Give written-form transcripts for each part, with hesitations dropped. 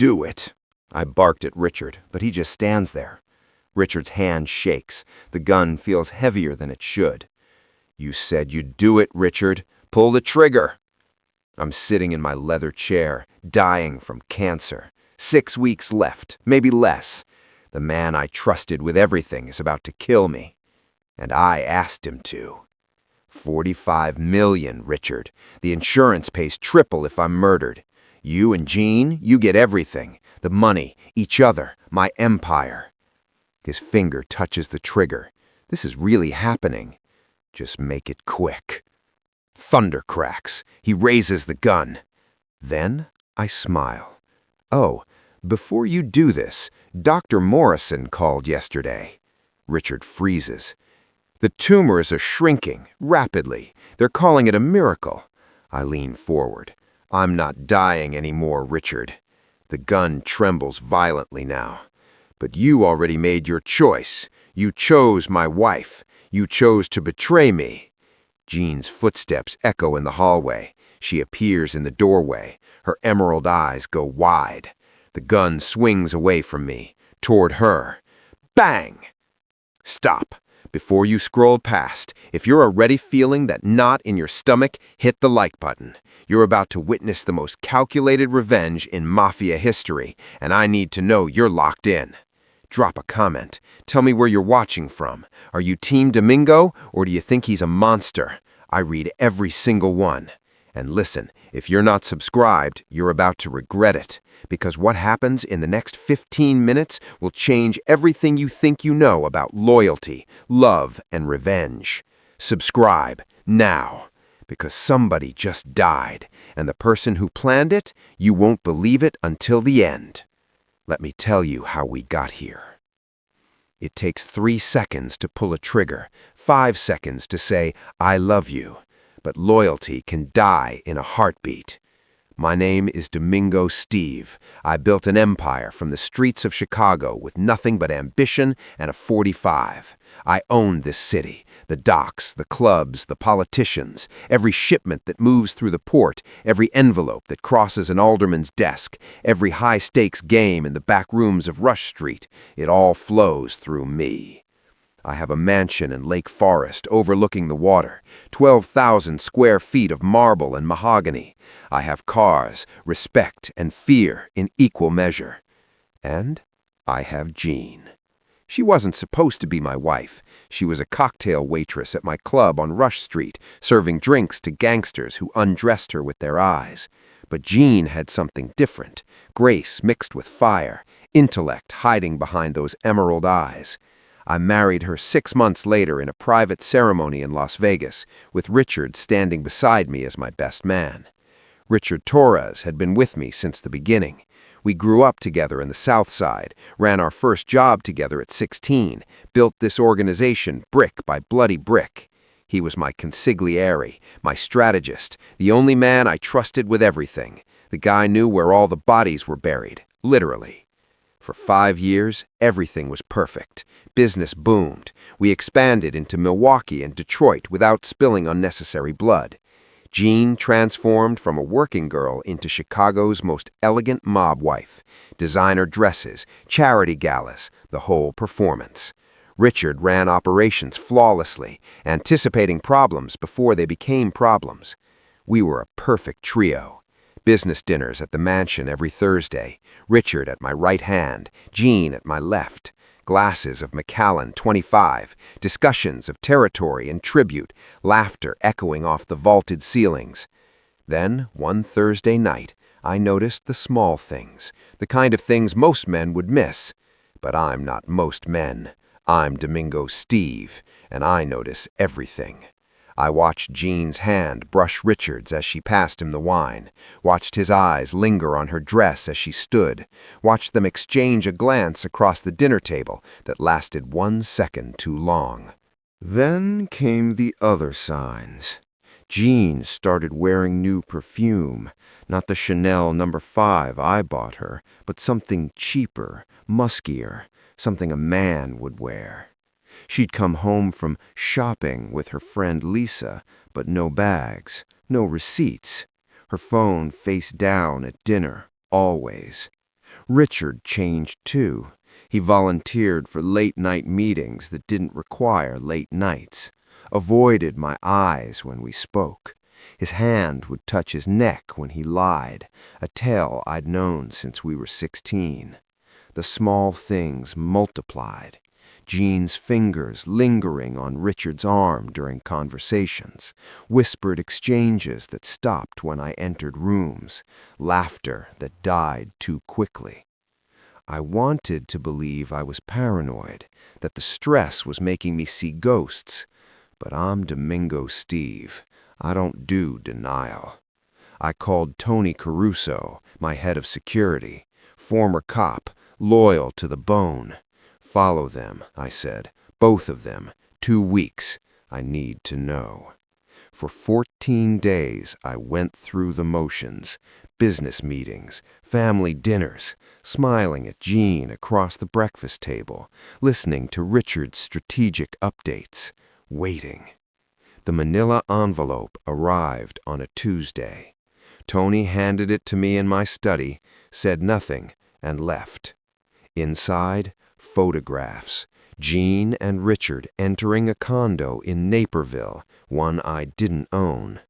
Do it. I barked at Richard, but he just stands there. Richard's hand shakes. The gun feels heavier than it should. You said you'd do it, Richard. Pull the trigger. I'm sitting in my leather chair, dying from cancer. 6 weeks left, maybe less. The man I trusted with everything is about to kill me. And I asked him to. 45 million, Richard. The insurance pays triple if I'm murdered. You and Jean, you get everything. The money, each other, my empire. His finger touches the trigger. This is really happening. Just make it quick. Thunder cracks. He raises the gun. Then I smile. Oh, before you do this, Dr. Morrison called yesterday. Richard freezes. The tumors are shrinking, rapidly. They're calling it a miracle. I lean forward. I'm not dying anymore, Richard. The gun trembles violently now. But you already made your choice. You chose my wife. You chose to betray me. Jean's footsteps echo in the hallway. She appears in the doorway. Her emerald eyes go wide. The gun swings away from me, toward her. Bang! Stop. Before you scroll past, if you're already feeling that knot in your stomach, hit the like button. You're about to witness the most calculated revenge in Mafia history, and I need to know you're locked in. Drop a comment. Tell me where you're watching from. Are you Team Domingo, or do you think he's a monster? I read every single one. And listen, if you're not subscribed, you're about to regret it, because what happens in the next 15 minutes will change everything you think you know about loyalty, love, and revenge. Subscribe now, because somebody just died, and the person who planned it, you won't believe it until the end. Let me tell you how we got here. It takes 3 seconds to pull a trigger, 5 seconds to say, I love you. But loyalty can die in a heartbeat. My name is Domingo Steve. I built an empire from the streets of Chicago with nothing but ambition and a .45. I owned this city, the docks, the clubs, the politicians, every shipment that moves through the port, every envelope that crosses an alderman's desk, every high-stakes game in the back rooms of Rush Street. It all flows through me. I have a mansion in Lake Forest overlooking the water, 12,000 square feet of marble and mahogany. I have cars, respect, and fear in equal measure. And I have Jean. She wasn't supposed to be my wife. She was a cocktail waitress at my club on Rush Street, serving drinks to gangsters who undressed her with their eyes. But Jean had something different, grace mixed with fire, intellect hiding behind those emerald eyes. I married her 6 months later in a private ceremony in Las Vegas, with Richard standing beside me as my best man. Richard Torres had been with me since the beginning. We grew up together in the South Side, ran our first job together at 16, built this organization brick by bloody brick. He was my consigliere, my strategist, the only man I trusted with everything. The guy knew where all the bodies were buried, literally. For 5 years, everything was perfect. Business boomed. We expanded into Milwaukee and Detroit without spilling unnecessary blood. Jean transformed from a working girl into Chicago's most elegant mob wife. Designer dresses, charity galas, the whole performance. Richard ran operations flawlessly, anticipating problems before they became problems. We were a perfect trio. Business dinners at the mansion every Thursday, Richard at my right hand, Jean at my left, glasses of Macallan 25, discussions of territory and tribute, laughter echoing off the vaulted ceilings. Then, one Thursday night, I noticed the small things, the kind of things most men would miss. But I'm not most men. I'm Domingo Steve, and I notice everything. I watched Jean's hand brush Richard's as she passed him the wine, watched his eyes linger on her dress as she stood, watched them exchange a glance across the dinner table that lasted 1 second too long. Then came the other signs. Jean started wearing new perfume, not the Chanel No. 5 I bought her, but something cheaper, muskier, something a man would wear. She'd come home from shopping with her friend Lisa, but no bags, no receipts. Her phone face down at dinner, always. Richard changed too. He volunteered for late-night meetings that didn't require late nights, avoided my eyes when we spoke. His hand would touch his neck when he lied, a tale I'd known since we were 16. The small things multiplied. Jean's fingers lingering on Richard's arm during conversations, whispered exchanges that stopped when I entered rooms, laughter that died too quickly. I wanted to believe I was paranoid, that the stress was making me see ghosts, but I'm Domingo Steve. I don't do denial. I called Tony Caruso, my head of security, former cop, loyal to the bone. Follow them, I said, both of them, 2 weeks. I need to know. For 14 days, I went through the motions, business meetings, family dinners, smiling at Jean across the breakfast table, listening to Richard's strategic updates, waiting. The manila envelope arrived on a Tuesday. Tony handed it to me in my study, said nothing, and left. Inside, photographs. Jean and Richard entering a condo in Naperville, one I didn't own.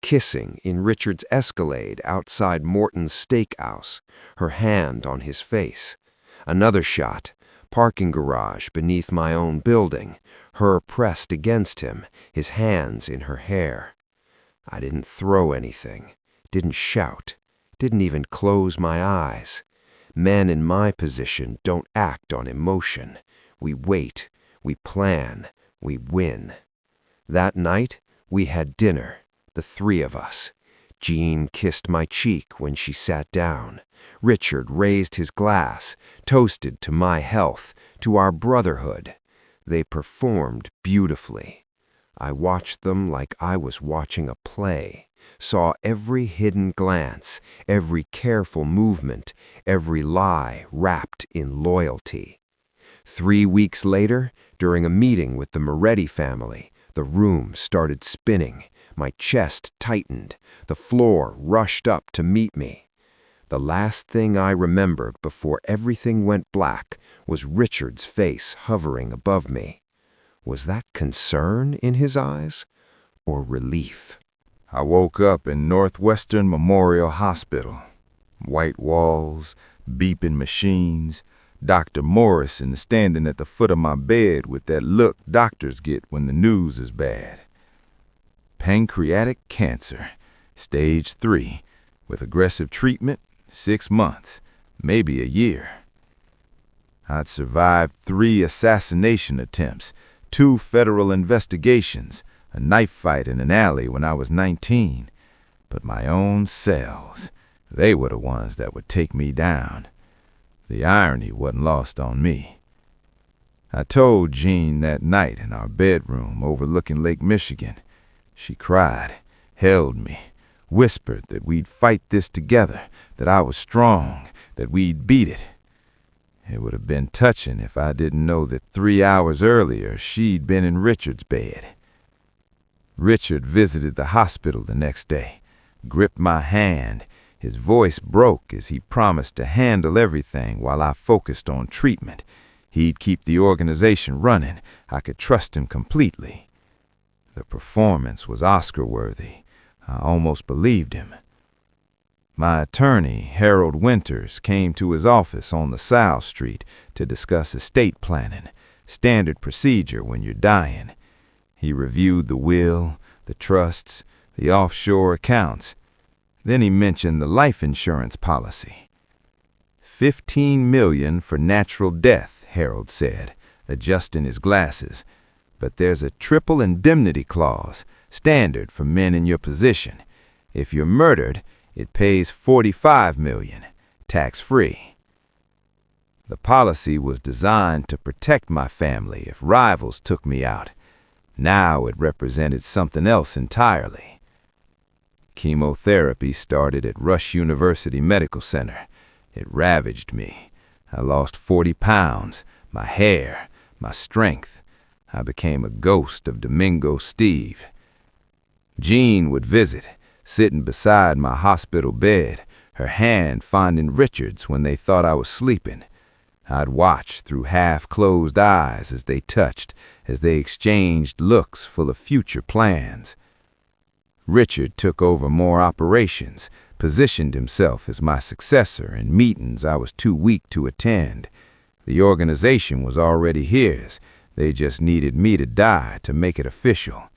Kissing in Richard's Escalade outside Morton's Steakhouse, her hand on his face. Another shot, parking garage beneath my own building, her pressed against him, his hands in her hair. I didn't throw anything, didn't shout, didn't even close my eyes. Men in my position don't act on emotion. We wait, we plan, we win. That night, we had dinner, the 3 of us. Jean kissed my cheek when she sat down. Richard raised his glass, toasted to my health, to our brotherhood. They performed beautifully. I watched them like I was watching a play, saw every hidden glance, every careful movement, every lie wrapped in loyalty. 3 weeks later, during a meeting with the Moretti family, the room started spinning. My chest tightened. The floor rushed up to meet me. The last thing I remembered before everything went black was Richard's face hovering above me. Was that concern in his eyes or relief? I woke up in Northwestern Memorial Hospital. White walls, beeping machines, Dr. Morrison standing at the foot of my bed with that look doctors get when the news is bad. Pancreatic cancer, stage 3, with aggressive treatment, 6 months, maybe a year. I'd survived 3 assassination attempts, 2 federal investigations, a knife fight in an alley when I was 19. But my own cells, they were the ones that would take me down. The irony wasn't lost on me. I told Jean that night in our bedroom overlooking Lake Michigan. She cried, held me, whispered that we'd fight this together, that I was strong, that we'd beat it. It would have been touching if I didn't know that 3 hours earlier she'd been in Richard's bed. Richard visited the hospital the next day, gripped my hand. His voice broke as he promised to handle everything while I focused on treatment. He'd keep the organization running. I could trust him completely. The performance was Oscar-worthy. I almost believed him. My attorney, Harold Winters, came to his office on LaSalle Street to discuss estate planning, standard procedure when you're dying. He reviewed the will, the trusts, the offshore accounts. Then he mentioned the life insurance policy. $15 million for natural death, Harold said, adjusting his glasses. But there's a triple indemnity clause, standard for men in your position. If you're murdered, it pays $45 million, tax-free. The policy was designed to protect my family if rivals took me out. Now it represented something else entirely. Chemotherapy started at Rush University Medical Center. It ravaged me. I lost 40 pounds, my hair, my strength. I became a ghost of Domingo Steve. Jean would visit, sitting beside my hospital bed, her hand finding Richard's when they thought I was sleeping. I'd watch through half-closed eyes as they touched, as they exchanged looks full of future plans. Richard took over more operations, positioned himself as my successor in meetings I was too weak to attend. The organization was already his. They just needed me to die to make it official.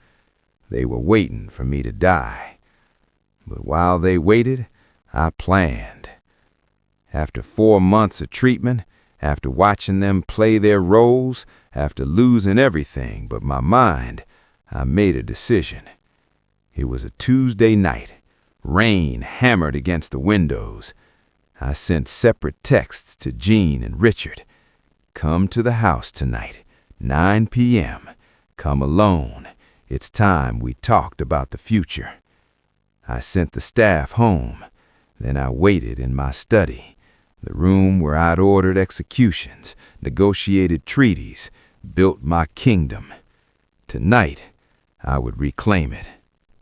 They were waiting for me to die. But while they waited, I planned. After 4 months of treatment, after watching them play their roles, after losing everything but my mind, I made a decision. It was a Tuesday night. Rain hammered against the windows. I sent separate texts to Jean and Richard. Come to the house tonight, 9 p.m. Come alone. It's time we talked about the future. I sent the staff home. Then I waited in my study, the room where I'd ordered executions, negotiated treaties, built my kingdom. Tonight, I would reclaim it.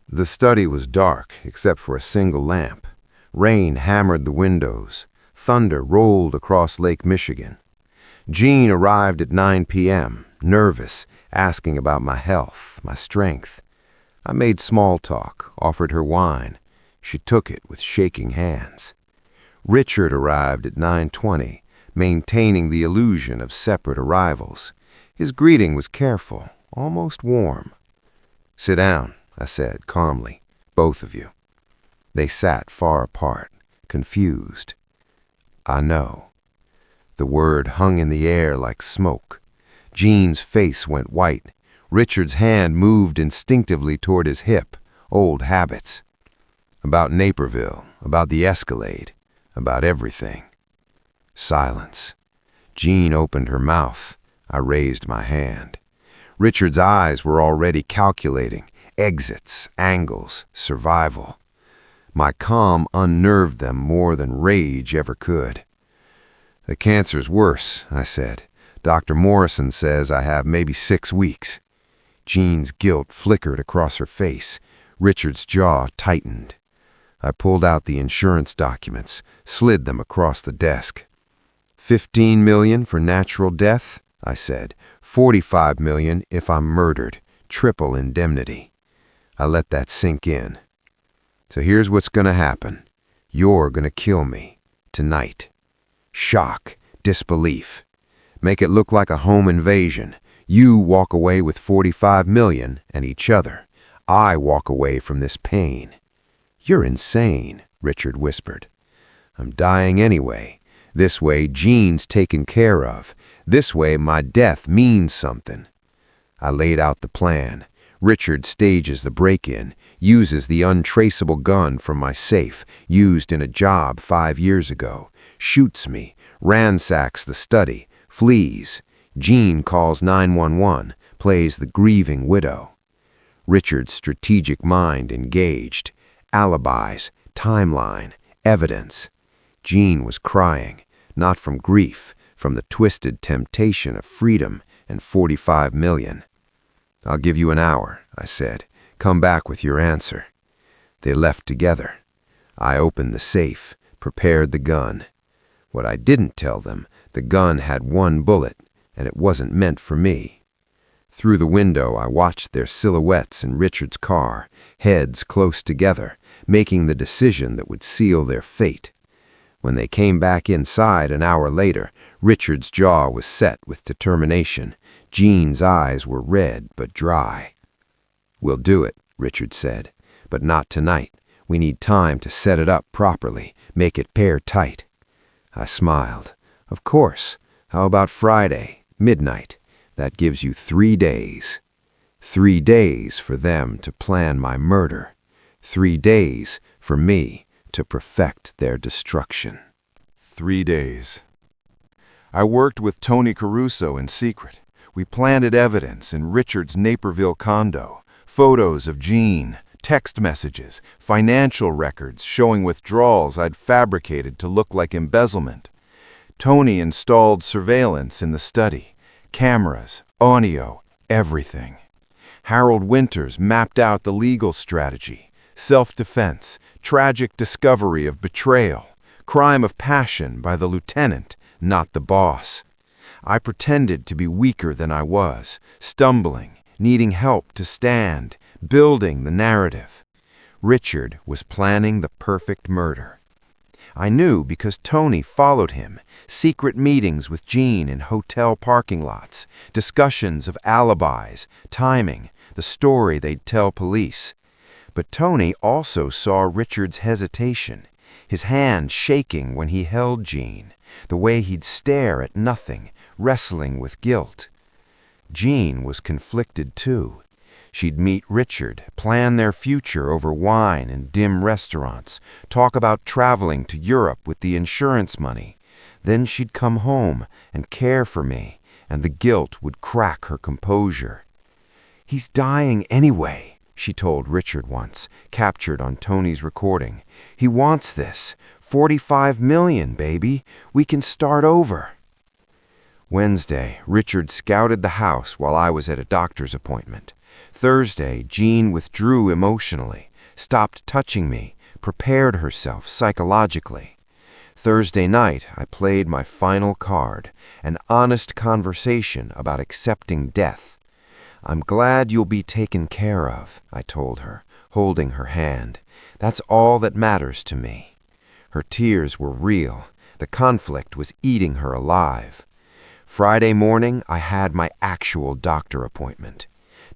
The study was dark, except for a single lamp. Rain hammered the windows. Thunder rolled across Lake Michigan. Jean arrived at 9 p.m., nervous, asking about my health, my strength. I made small talk, offered her wine. She took it with shaking hands. Richard arrived at 9:20, maintaining the illusion of separate arrivals. His greeting was careful, almost warm. "Sit down," I said calmly, "both of you." They sat far apart, confused. "I know." The word hung in the air like smoke. Jean's face went white. Richard's hand moved instinctively toward his hip, old habits. About Naperville, about the Escalade, about everything. Silence. Jean opened her mouth. I raised my hand. Richard's eyes were already calculating exits, angles, survival. My calm unnerved them more than rage ever could. "The cancer's worse," I said. "Dr. Morrison says I have maybe 6 weeks." Jean's guilt flickered across her face. Richard's jaw tightened. I pulled out the insurance documents, slid them across the desk. $15 million for natural death, I said. $45 million if I'm murdered. Triple indemnity. I let that sink in. "So here's what's gonna happen. You're gonna kill me. Tonight." Shock, disbelief. Make it look like a home invasion. You walk away with $45 million and each other. I walk away from this pain. "You're insane," Richard whispered. "I'm dying anyway. This way, Jean's taken care of. This way, my death means something." I laid out the plan. Richard stages the break-in, uses the untraceable gun from my safe, used in a job 5 years ago, shoots me, ransacks the study, flees. Jean calls 911, plays the grieving widow. Richard's strategic mind engaged. Alibis, timeline, evidence. Jean was crying, not from grief, from the twisted temptation of freedom and $45 million. "I'll give you an hour," I said. "Come back with your answer." They left together. I opened the safe, prepared the gun. What I didn't tell them, the gun had 1 bullet, and it wasn't meant for me. Through the window, I watched their silhouettes in Richard's car, heads close together, making the decision that would seal their fate. When they came back inside an hour later, Richard's jaw was set with determination. Jean's eyes were red but dry. "We'll do it," Richard said, "but not tonight. We need time to set it up properly, make it pair-tight." I smiled. "Of course. How about Friday, midnight? That gives you 3 days. 3 days for them to plan my murder. 3 days for me to perfect their destruction." 3 days. I worked with Tony Caruso in secret. We planted evidence in Richard's Naperville condo, photos of Jean, text messages, financial records showing withdrawals I'd fabricated to look like embezzlement. Tony installed surveillance in the study, cameras, audio, everything. Harold Winters mapped out the legal strategy, self-defense, tragic discovery of betrayal, crime of passion by the lieutenant, not the boss. I pretended to be weaker than I was, stumbling, needing help to stand, building the narrative. Richard was planning the perfect murder. I knew because Tony followed him, secret meetings with Jean in hotel parking lots, discussions of alibis, timing, the story they'd tell police. But Tony also saw Richard's hesitation, his hand shaking when he held Jean, the way he'd stare at nothing, wrestling with guilt. Jean was conflicted too. She'd meet Richard, plan their future over wine and dim restaurants, talk about traveling to Europe with the insurance money. Then she'd come home and care for me, and the guilt would crack her composure. "He's dying anyway," she told Richard once, captured on Tony's recording. "He wants this. 45 million, baby. We can start over." Wednesday, Richard scouted the house while I was at a doctor's appointment. Thursday, Jean withdrew emotionally, stopped touching me, prepared herself psychologically. Thursday night, I played my final card, an honest conversation about accepting death. "I'm glad you'll be taken care of," I told her, holding her hand. "That's all that matters to me." Her tears were real. The conflict was eating her alive. Friday morning, I had my actual doctor appointment.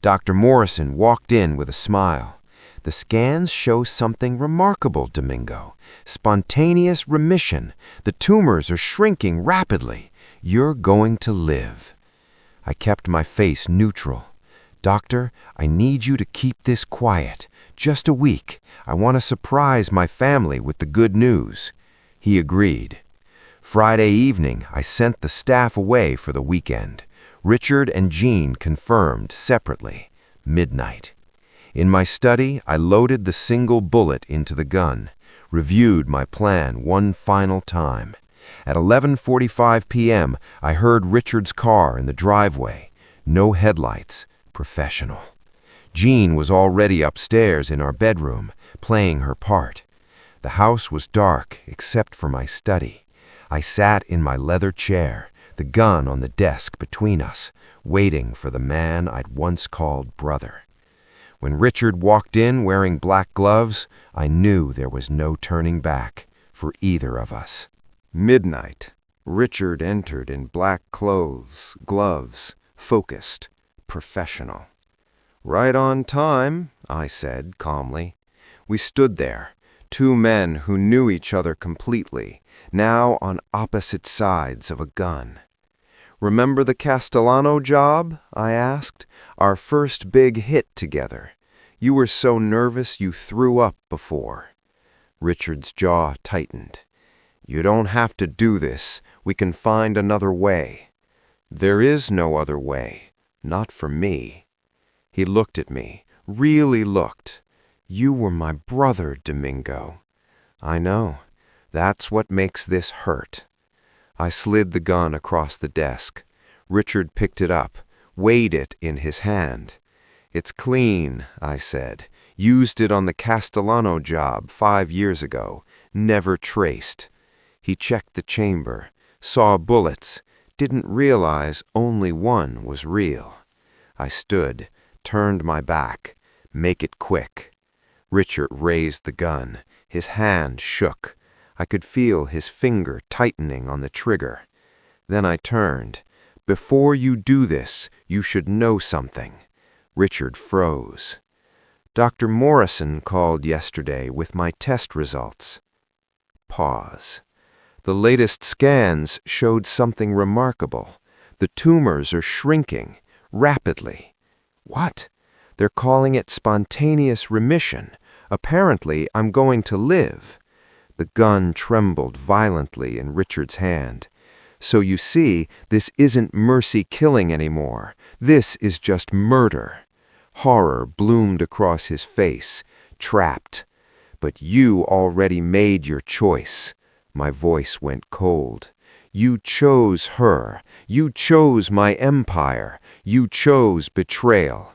Dr. Morrison walked in with a smile. "The scans show something remarkable, Domingo. Spontaneous remission. The tumors are shrinking rapidly. You're going to live." I kept my face neutral. "Doctor, I need you to keep this quiet. Just a week. I want to surprise my family with the good news." He agreed. Friday evening, I sent the staff away for the weekend. Richard and Jean confirmed separately. Midnight. In my study, I loaded the single bullet into the gun, reviewed my plan one final time. At 11:45 p.m., I heard Richard's car in the driveway. No headlights. Professional. Jean was already upstairs in our bedroom, playing her part. The house was dark, except for my study. I sat in my leather chair, the gun on the desk between us, waiting for the man I'd once called brother. When Richard walked in wearing black gloves, I knew there was no turning back for either of us. Midnight. Richard entered in black clothes, gloves, focused, professional. "Right on time," I said calmly. We stood there, two men who knew each other completely, now on opposite sides of a gun. "Remember the Castellano job?" I asked. "Our first big hit together. You were so nervous you threw up before." Richard's jaw tightened. "You don't have to do this. We can find another way." "There is no other way. Not for me." He looked at me, really looked. "You were my brother, Domingo." "I know. That's what makes this hurt." I slid the gun across the desk. Richard picked it up, weighed it in his hand. "It's clean," I said. "Used it on the Castellano job 5 years ago. Never traced." He checked the chamber, saw bullets, didn't realize only one was real. I stood, turned my back. "Make it quick." Richard raised the gun. His hand shook. I could feel his finger tightening on the trigger. Then I turned. "Before you do this, you should know something." Richard froze. "Dr. Morrison called yesterday with my test results." Pause. "The latest scans showed something remarkable. The tumors are shrinking rapidly." "What?" "They're calling it spontaneous remission. Apparently, I'm going to live." The gun trembled violently in Richard's hand. "So you see, this isn't mercy killing anymore. This is just murder." Horror bloomed across his face. "Trapped. But you already made your choice." My voice went cold. "You chose her. You chose my empire. You chose betrayal."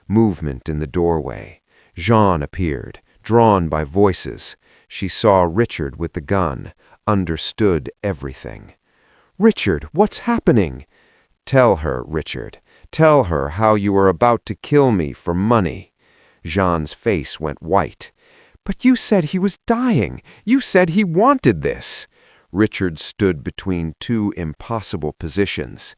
Movement in the doorway. Jean appeared, drawn by voices. She saw Richard with the gun, understood everything. "Richard, what's happening?" "Tell her, Richard. Tell her how you are about to kill me for money." Jean's face went white. "But you said he was dying. You said he wanted this." Richard stood between two impossible positions.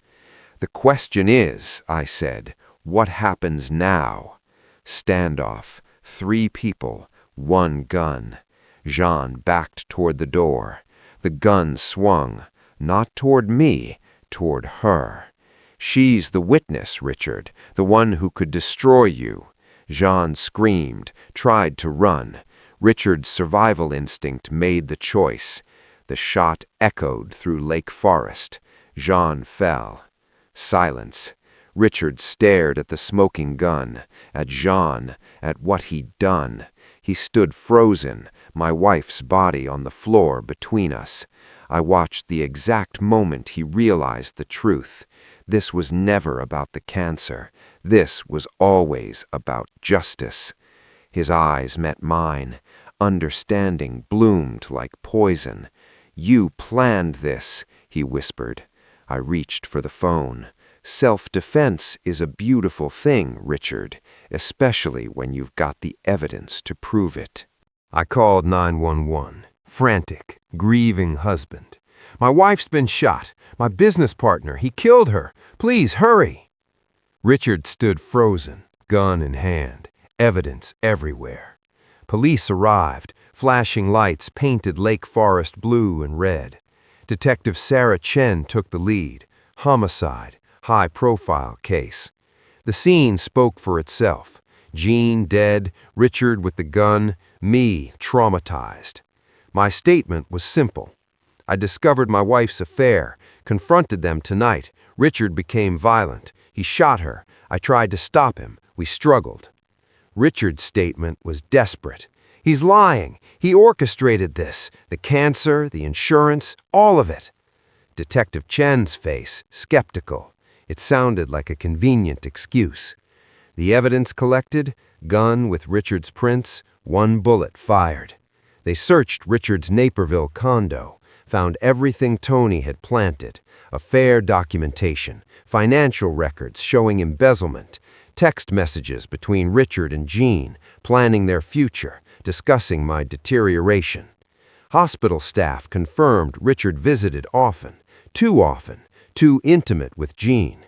"The question is," I said, "what happens now?" Standoff. 3 people, 1 gun. Jean backed toward the door. The gun swung, not toward me, toward her. "She's the witness, Richard, the one who could destroy you." Jean screamed, tried to run. Richard's survival instinct made the choice. The shot echoed through Lake Forest. Jean fell. Silence. Richard stared at the smoking gun, at Jean, at what he'd done. He stood frozen, my wife's body on the floor between us. I watched the exact moment he realized the truth. This was never about the cancer. This was always about justice. His eyes met mine. Understanding bloomed like poison. "You planned this," he whispered. I reached for the phone. "Self-defense is a beautiful thing, Richard, especially when you've got the evidence to prove it." I called 911, frantic, grieving husband. "My wife's been shot. My business partner, he killed her. Please hurry." Richard stood frozen, gun in hand, evidence everywhere. Police arrived. Flashing lights painted Lake Forest blue and red. Detective Sarah Chen took the lead. Homicide, high-profile case. The scene spoke for itself. Jean dead, Richard with the gun, me traumatized. My statement was simple. I discovered my wife's affair, confronted them tonight. Richard became violent. He shot her. I tried to stop him. We struggled. Richard's statement was desperate. "He's lying. He orchestrated this. The cancer, the insurance, all of it." Detective Chen's face, skeptical. It sounded like a convenient excuse. The evidence collected, gun with Richard's prints, 1 bullet fired. They searched Richard's Naperville condo, found everything Tony had planted, affair documentation, financial records showing embezzlement, text messages between Richard and Jean, planning their future, discussing my deterioration. Hospital staff confirmed Richard visited often, too intimate with Jean.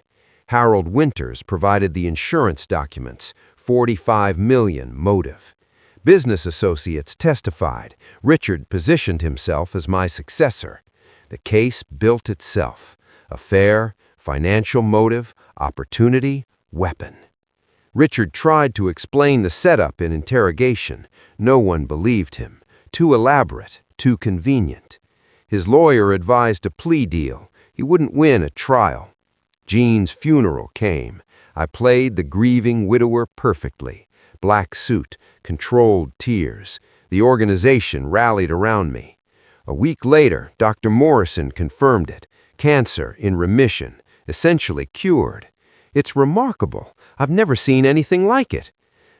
Harold Winters provided the insurance documents, $45 million motive. Business associates testified. Richard positioned himself as my successor. The case built itself. Affair, financial motive, opportunity, weapon. Richard tried to explain the setup in interrogation. No one believed him. Too elaborate, too convenient. His lawyer advised a plea deal. He wouldn't win a trial. Jean's funeral came. I played the grieving widower perfectly. Black suit, controlled tears. The organization rallied around me. A week later, Dr. Morrison confirmed it. Cancer in remission, essentially cured. It's remarkable. I've never seen anything like it.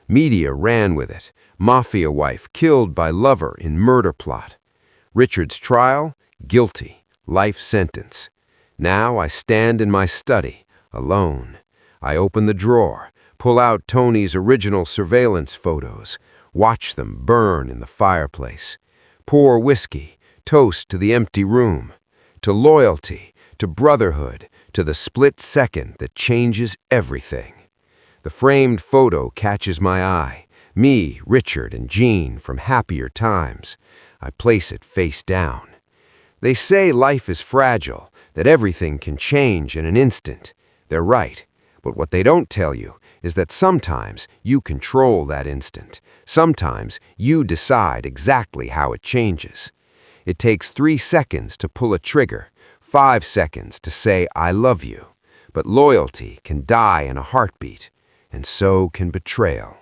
Media ran with it. Mafia wife killed by lover in murder plot. Richard's trial, guilty, life sentence. Now I stand in my study, alone. I open the drawer, pull out Tony's original surveillance photos, watch them burn in the fireplace. Pour whiskey, toast to the empty room, to loyalty, to brotherhood, to the split second that changes everything. The framed photo catches my eye. Me, Richard, and Jean from happier times. I place it face down. They say life is fragile, that everything can change in an instant. They're right. But what they don't tell you is that sometimes you control that instant. Sometimes you decide exactly how it changes. It takes 3 seconds to pull a trigger, 5 seconds to say, "I love you." But loyalty can die in a heartbeat, and so can betrayal.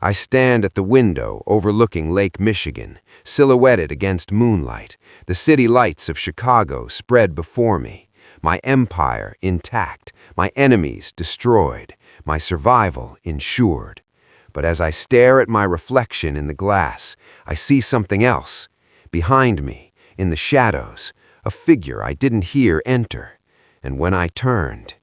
I stand at the window overlooking Lake Michigan, silhouetted against moonlight. The city lights of Chicago spread before me. My empire intact, my enemies destroyed, my survival ensured. But as I stare at my reflection in the glass, I see something else. Behind me, in the shadows, a figure I didn't hear enter. And when I turned,